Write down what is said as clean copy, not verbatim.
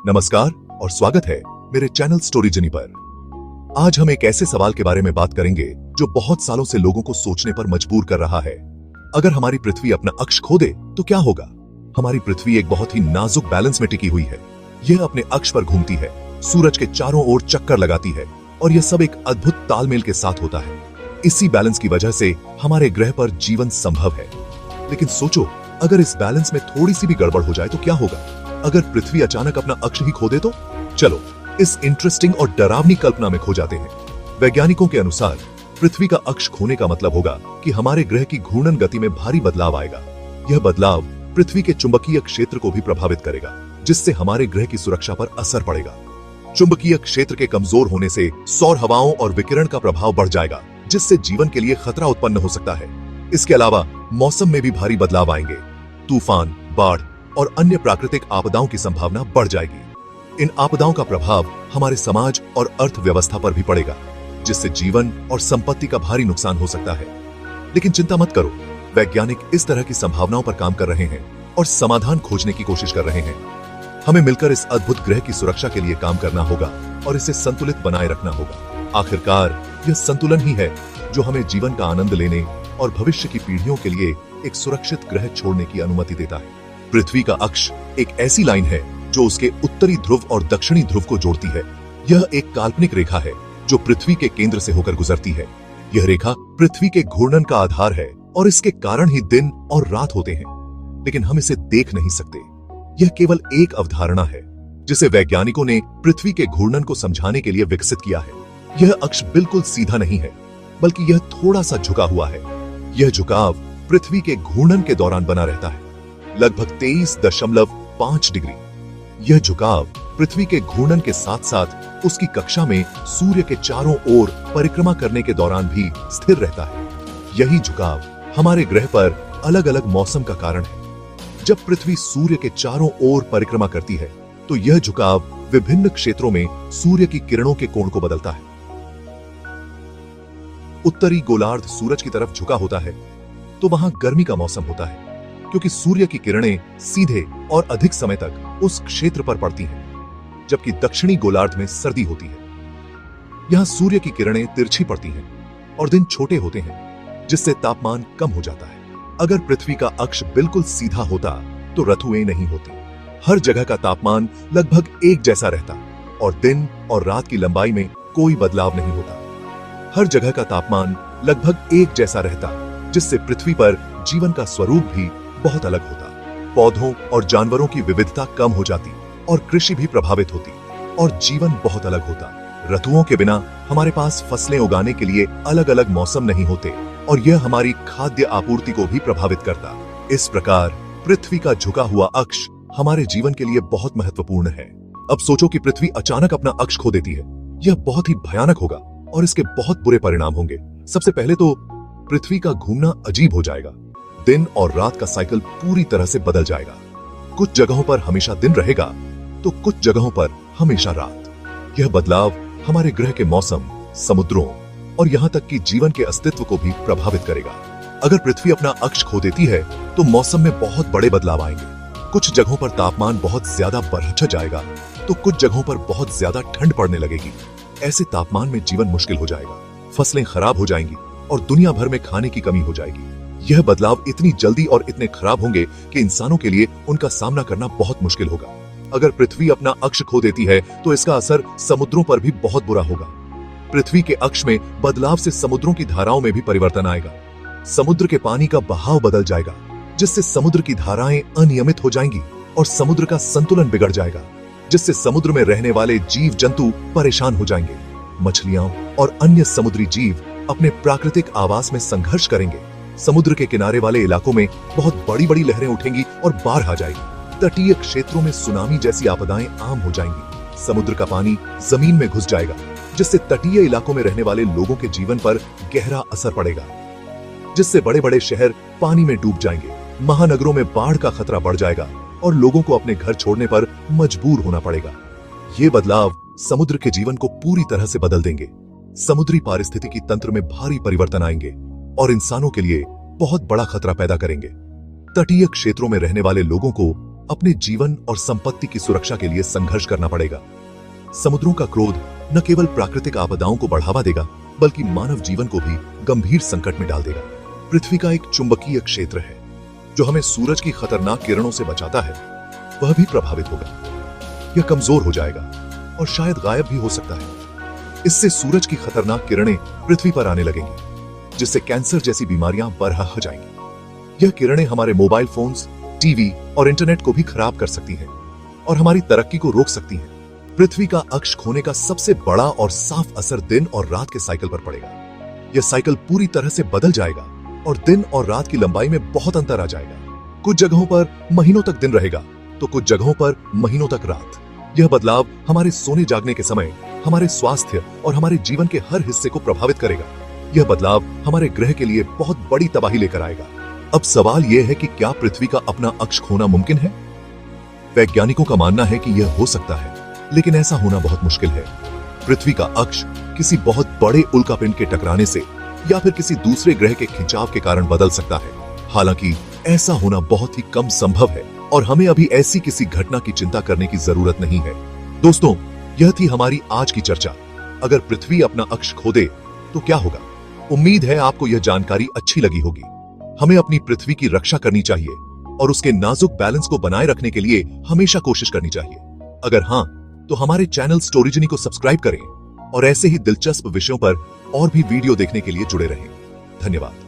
नमस्कार और स्वागत है मेरे चैनल स्टोरी जर्नी पर। आज हम एक ऐसे सवाल के बारे में बात करेंगे जो बहुत सालों से लोगों को सोचने पर मजबूर कर रहा है। अगर हमारी पृथ्वी अपना अक्ष खो दे तो क्या होगा? हमारी पृथ्वी एक बहुत ही नाजुक बैलेंस में टिकी हुई है। यह अपने अक्ष पर घूमती है, सूरज के चारों ओर चक्कर लगाती है और यह सब एक अद्भुत तालमेल के साथ होता है। इसी बैलेंस की वजह से हमारे ग्रह पर जीवन संभव है। लेकिन सोचो, अगर इस बैलेंस में थोड़ी सी भी गड़बड़ हो जाए तो क्या होगा? अगर पृथ्वी अचानक अपना अक्ष ही खो दे तो? चलो इस इंटरेस्टिंग और डरावनी कल्पना में खो जाते हैं। वैज्ञानिकों के अनुसार पृथ्वी का अक्ष खोने का मतलब होगा कि हमारे ग्रह की घूर्णन गति में भारी बदलाव आएगा। यह बदलाव पृथ्वी के चुंबकीय क्षेत्र को भी प्रभावित करेगा, जिससे हमारे ग्रह की सुरक्षा पर असर पड़ेगा। चुंबकीय क्षेत्र के कमजोर होने से सौर हवाओं और विकिरण का प्रभाव बढ़ जाएगा, जिससे जीवन के लिए खतरा उत्पन्न हो सकता है। इसके अलावा मौसम में भी भारी बदलाव आएंगे। तूफान, बाढ़ और अन्य प्राकृतिक आपदाओं की संभावना बढ़ जाएगी। इन आपदाओं का प्रभाव हमारे समाज और अर्थव्यवस्था पर भी पड़ेगा, जिससे जीवन और संपत्ति का भारी नुकसान हो सकता है। लेकिन चिंता मत करो, वैज्ञानिक इस तरह की संभावनाओं पर काम कर रहे हैं और समाधान खोजने की कोशिश कर रहे हैं। हमें मिलकर इस अद्भुत ग्रह की सुरक्षा के लिए काम करना होगा और इसे संतुलित बनाए रखना होगा। आखिरकार यह संतुलन ही है जो हमें जीवन का आनंद लेने और भविष्य की पीढ़ियों के लिए एक सुरक्षित ग्रह छोड़ने की अनुमति देता है। पृथ्वी का अक्ष एक ऐसी लाइन है जो उसके उत्तरी ध्रुव और दक्षिणी ध्रुव को जोड़ती है। यह एक काल्पनिक रेखा है जो पृथ्वी के केंद्र से होकर गुजरती है। यह रेखा पृथ्वी के घूर्णन का आधार है और इसके कारण ही दिन और रात होते हैं। लेकिन हम इसे देख नहीं सकते। यह केवल एक अवधारणा है जिसे वैज्ञानिकों ने पृथ्वी के घूर्णन को समझाने के लिए विकसित किया है। यह अक्ष बिल्कुल सीधा नहीं है, बल्कि यह थोड़ा सा झुका हुआ है। यह झुकाव पृथ्वी के घूर्णन के दौरान बना रहता है, लगभग 23.5 डिग्री। यह झुकाव पृथ्वी के घूर्णन के साथ साथ उसकी कक्षा में सूर्य के चारों ओर परिक्रमा करने के दौरान भी स्थिर रहता है। यही झुकाव हमारे ग्रह पर अलग अलग मौसम का कारण है। जब पृथ्वी सूर्य के चारों ओर परिक्रमा करती है तो यह झुकाव विभिन्न क्षेत्रों में सूर्य की किरणों के कोण को बदलता है। उत्तरी गोलार्ध सूरज की तरफ झुका होता है तो वहां गर्मी का मौसम होता है, क्योंकि सूर्य की किरणें सीधे और अधिक समय तक उस क्षेत्र पर पड़ती हैं, जबकि दक्षिणी गोलार्ध में सर्दी होती है। यहां सूर्य की किरणें तिरछी पड़ती हैं और दिन छोटे होते हैं, जिससे तापमान कम हो जाता है। अगर पृथ्वी का अक्ष बिल्कुल सीधा होता तो ऋतुएं नहीं होती। हर जगह का तापमान लगभग एक जैसा रहता और दिन और रात की लंबाई में कोई बदलाव नहीं होता। हर जगह का तापमान लगभग एक जैसा रहता, जिससे पृथ्वी पर जीवन का स्वरूप भी बहुत अलग होता। पौधों और जानवरों की विविधता कम हो जाती और कृषि भी प्रभावित होती और जीवन बहुत अलग होता। ऋतुओं के बिना हमारे पास फसलें उगाने के लिए अलग अलग मौसम नहीं होते और यह हमारी खाद्य आपूर्ति को भी प्रभावित करता। इस प्रकार पृथ्वी का झुका हुआ अक्ष हमारे जीवन के लिए बहुत महत्वपूर्ण है। अब सोचो कि पृथ्वी अचानक अपना अक्ष खो देती है। यह बहुत ही भयानक होगा और इसके बहुत बुरे परिणाम होंगे। सबसे पहले तो पृथ्वी का घूमना अजीब हो जाएगा। दिन और रात का साइकिल पूरी तरह से बदल जाएगा। कुछ जगहों पर हमेशा दिन रहेगा तो कुछ जगहों पर हमेशा रात। यह बदलाव हमारे ग्रह के मौसम, समुद्रों और यहाँ तक कि जीवन के अस्तित्व को भी प्रभावित करेगा। अगर पृथ्वी अपना अक्ष खो देती है तो मौसम में बहुत बड़े बदलाव आएंगे। कुछ जगहों पर तापमान बहुत ज्यादा बढ़ जाएगा तो कुछ जगहों पर बहुत ज्यादा ठंड पड़ने लगेगी। ऐसे तापमान में जीवन मुश्किल हो जाएगा, फसलें खराब हो जाएंगी और दुनिया भर में खाने की कमी हो जाएगी। यह बदलाव इतनी जल्दी और इतने खराब होंगे कि इंसानों के लिए उनका सामना करना बहुत मुश्किल होगा। अगर पृथ्वी अपना अक्ष खो देती है तो इसका असर समुद्रों पर भी बहुत बुरा होगा। पृथ्वी के अक्ष में बदलाव से समुद्रों की धाराओं में भी परिवर्तन आएगा। समुद्र के पानी का बहाव बदल जाएगा, जिससे समुद्र की धाराएं अनियमित हो जाएंगी और समुद्र का संतुलन बिगड़ जाएगा, जिससे समुद्र में रहने वाले जीव जंतु परेशान हो जाएंगे। मछलियां और अन्य समुद्री जीव अपने प्राकृतिक आवास में संघर्ष करेंगे। समुद्र के किनारे वाले इलाकों में बहुत बड़ी बड़ी लहरें उठेंगी और बाढ़ आ जाएगी। तटीय क्षेत्रों में सुनामी जैसी आपदाएं आम हो जाएंगी। समुद्र का पानी जमीन में घुस जाएगा, जिससे तटीय इलाकों में रहने वाले लोगों के जीवन पर गहरा असर पड़ेगा, जिससे बड़े बड़े शहर पानी में डूब जाएंगे। महानगरों में बाढ़ का खतरा बढ़ जाएगा और लोगों को अपने घर छोड़ने पर मजबूर होना पड़ेगा। ये बदलाव समुद्र के जीवन को पूरी तरह से बदल देंगे। समुद्री पारिस्थितिकी तंत्र में भारी परिवर्तन आएंगे और इंसानों के लिए बहुत बड़ा खतरा पैदा करेंगे। तटीय क्षेत्रों में रहने वाले लोगों को अपने जीवन और संपत्ति की सुरक्षा के लिए संघर्ष करना पड़ेगा। समुद्रों का क्रोध न केवल प्राकृतिक आपदाओं को बढ़ावा देगा, बल्कि मानव जीवन को भी गंभीर संकट में डाल देगा। पृथ्वी का एक चुंबकीय क्षेत्र है जो हमें सूरज की खतरनाक किरणों से बचाता है, वह भी प्रभावित होगा। यह कमजोर हो जाएगा और शायद गायब भी हो सकता है। इससे सूरज की खतरनाक किरणें पृथ्वी पर आने लगेंगी, जिससे कैंसर जैसी बीमारियां बरहा जाएंगी। यह किरणें हमारे मोबाइल फोन्स, टीवी और इंटरनेट को भी खराब कर सकती हैं और हमारी तरक्की को रोक सकती हैं। पृथ्वी का अक्ष खोने का सबसे बड़ा और साफ असर दिन और रात के साइकिल पर पड़ेगा। यह साइकिल पूरी तरह से बदल जाएगा और दिन और रात की लंबाई में बहुत अंतर आ जाएगा। कुछ जगहों पर महीनों तक दिन रहेगा तो कुछ जगहों पर महीनों तक रात। यह बदलाव हमारे सोने जागने के समय, हमारे स्वास्थ्य और हमारे जीवन के हर हिस्से को प्रभावित करेगा। यह बदलाव हमारे ग्रह के लिए बहुत बड़ी तबाही लेकर आएगा। अब सवाल यह है कि क्या पृथ्वी का अपना अक्ष खोना मुमकिन है? वैज्ञानिकों का मानना है कि यह हो सकता है, लेकिन ऐसा होना बहुत मुश्किल है। पृथ्वी का अक्ष किसी बहुत बड़े उल्कापिंड के टकराने से या फिर किसी दूसरे ग्रह के खिंचाव के कारण बदल सकता है। हालांकि ऐसा होना बहुत ही कम संभव है और हमें अभी ऐसी किसी घटना की चिंता करने की जरूरत नहीं है। दोस्तों, यह थी हमारी आज की चर्चा। अगर पृथ्वी अपना अक्ष खो दे तो क्या होगा? उम्मीद है आपको यह जानकारी अच्छी लगी होगी। हमें अपनी पृथ्वी की रक्षा करनी चाहिए और उसके नाजुक बैलेंस को बनाए रखने के लिए हमेशा कोशिश करनी चाहिए। अगर हाँ, तो हमारे चैनल स्टोरीजनी को सब्सक्राइब करें और ऐसे ही दिलचस्प विषयों पर और भी वीडियो देखने के लिए जुड़े रहें। धन्यवाद।